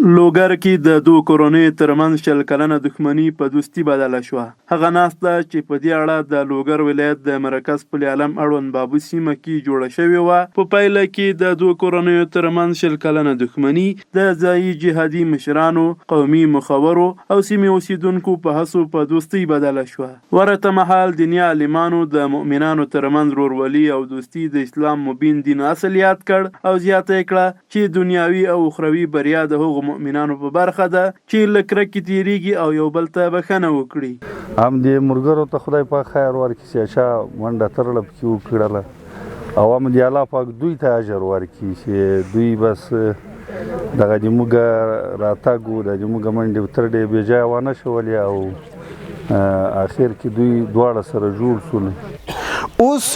لوګر کې د دوو کورنیو ترمنځ 100 کلنه دښمني په دوستي بدله شوه. هغه ناسته چې په دې اړه د لوګر ولایت د مرکز پل عالم اړوند بابو سیمه کې جوړه شوې وه. په پایله کې د دوو کورنیو ترمنځ 100 کلنه دښمني د ځایي جهادي مشرانو، قومي مخورو او سیمې اوسیدونکو په هڅو په دوستۍ بدله شوه. ورته مهال دیني عالمانو د مؤمنانو ترمنځ ورورولي او دوستي د اسلام مبین دین اصل یاد کړ او زیاته یې کړه چې دنیاوي او اخروي بریا د هغو مؤمنانو په برخه ده چې له کرکې تیریږي او یو بل ته بښنه وکړي. هم دې ملګرو ته خدای پاک خیر ورکړي چې چا منډه ترړه پکې وکړله او هم دې الله پاک دوی ته اجر ورکړي چې دوی بس دغه د موږ راتګ و د موږ منډې ترړې بې ځایه ونه شولې او اخر کې دوی دواړه سره جوړ شول. اوس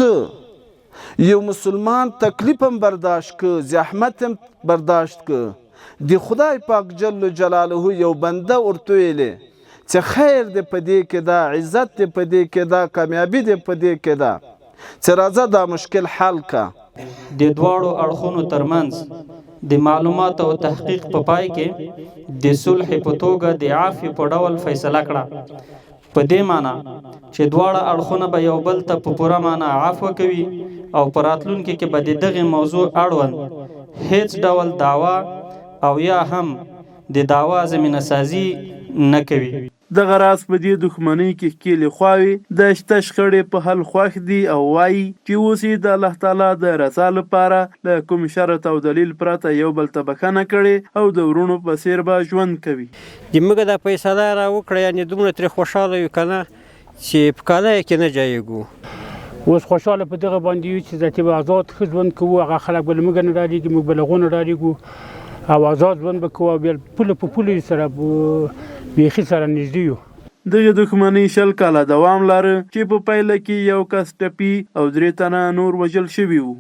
یو مسلمان تکلیف هم برداشت که، زحمت هم برداشت که، د خدای پاک جل جلاله یو بنده ورته ویلې چې خیر دې په دې کې ده، عزت دې په دې کې ده، کامیابي دې په دې کې ده، چې راځه دا مشکل حل کا. د دواړو اړخونو ترمنځ د معلومات او تحقیق په پای کې د صلح په توګه د عفو په ډول فیصله کړه. په دې معنی چې دواړه اړخونه به یو بل ته په پوره معنی عفو کوي او په راتلونکي کې به د دغې موضوع اړوند هیڅ ډول دعوا او یا هم د دعوا زمینه سازي نه کوي. دغه راز په دې دښمنۍ کې ښکېلې خواوې د شته شخړې په حل خوښ دي او وایي چې اوس یې د الله تعالی د رضا لپاره له کوم شرط او دلیل پرته یو بل ته بښنه کړې او د ورونو په څېر به ژوند کوي. زموږ دا فیصله راوکړه یعنې دومره ترې خوشحاله یو که نه چې په کاله کې نه جایږو. اوس خوشحاله په دغه باندې یو چې ذاتي به آزاد ښه ژوند کوو، هغه خلک به له موږ نه ډارېږي، موږ به له هغو نه ډارېږو او آزاد ژوند به کوو او بیا پوله په پوله سره بیخي سره نږدې یو. دغه دښمنۍ 100 کاله دوام لاره چې په پایله کې یو کس ټپي او 3 تنه نور وژل شوي وو.